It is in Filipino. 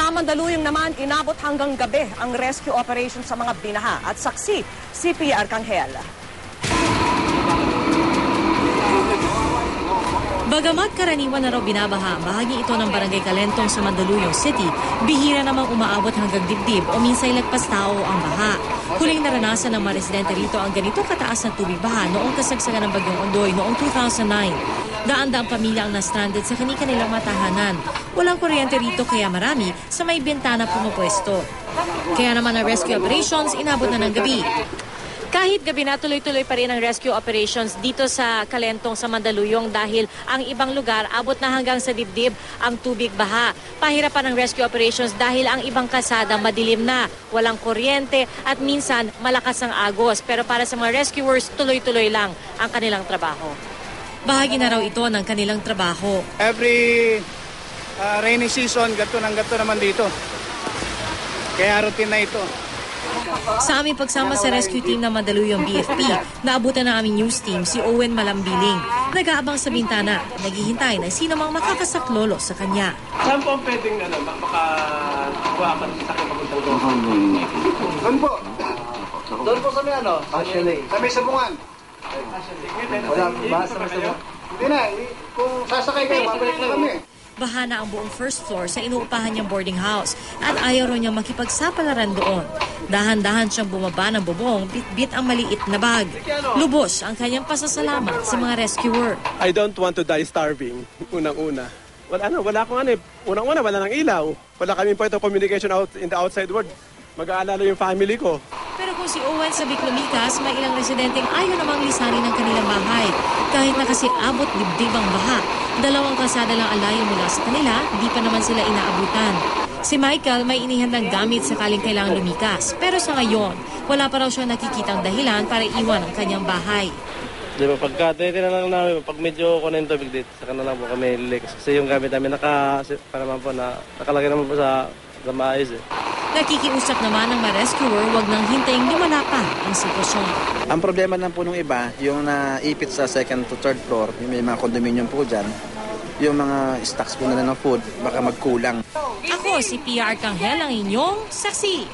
Sa Mandaluyong naman, inabot hanggang gabi ang rescue operation sa mga binaha at saksi si Pia Arcangel. Bagamat karaniwan na raw binabaha ang bahagi ito ng Barangay Calentong sa Mandaluyong City, bihira namang umaabot hanggang dibdib o minsay lagpas tao ang baha. Huling naranasan ng mga residente rito ang ganito kataas na tubig baha noong kasagsagan ng Bagyong Ondoy noong 2009. Daan-daang pamilya ang na-stranded sa kanilang matahanan. Walang kuryente rito kaya marami sa may bintana pumupwesto. Kaya naman ang rescue operations inabot na ng gabi. Kahit gabi na, tuloy-tuloy pa rin ang rescue operations dito sa Calentong sa Mandaluyong dahil ang ibang lugar abot na hanggang sa dibdib ang tubig baha. Pahirapan ang rescue operations dahil ang ibang kalsada madilim na, walang kuryente at minsan malakas ang agos. Pero para sa mga rescuers, tuloy-tuloy lang ang kanilang trabaho. Bahagi na raw ito ng kanilang trabaho. Every rainy season, gato naman dito. Kaya routine na ito. Sa aming pagsama sa rescue team ng Mandaluyong BFP, naabutan ng aming news team si Owen Malambiling. Nag-aabang sa bintana, naghihintay na sino mang makakasaklolo sa kanya. Saan po ang pwedeng makakuha ka ng sakit papuntang doon? Doon po. Doon po sa may sa may sabungan. Wala, basta sa sabungan. Hindi na, kung sasakay kayo, mabalik na kami. Bahana ang buong first floor sa inuupahan niyang boarding house at ayaw raw niya makipagsapalaran doon. Dahan-dahan siyang bumaba ng bubong, bit-bit ang maliit na bag. Lubos ang kanyang pasasalamat sa mga rescuer. I don't want to die starving, unang-una. Wala akong unang-una, wala nang ilaw. Wala kaming point of communication out in the outside world. Mag-aalala yung family ko. Pero kung si Owen sa Biclumikas, may ilang residenteng ayaw namang lisanin ng kanilang bahay. Kahit na kasi abot dibdib ang baha. 2 kalsada lang ang layo mula sa kanila, di pa naman sila inaabutan. Si Michael may inihandang gamit sakaling kailangan lumikas. Pero sa ngayon, wala pa raw siya nakikitang dahilan para iwan ang kanyang bahay. Di ba, pagka tinitingnan lang namin, pag medyo kunin yung tubig dito, saka na lang po kami lilis. Kasi yung gamit namin nakalagay naman po sa maayos eh. Nakikiusap naman ng mga rescuer, wag nang hintayin lumala pa ang sitwasyon. Ang problema lang po nung iba, yung naipit sa second to third floor, yung may mga condominium po dyan, yung mga stocks po nila ng food, baka magkulang. Ako si Pia Arcangel, ang inyong saksi.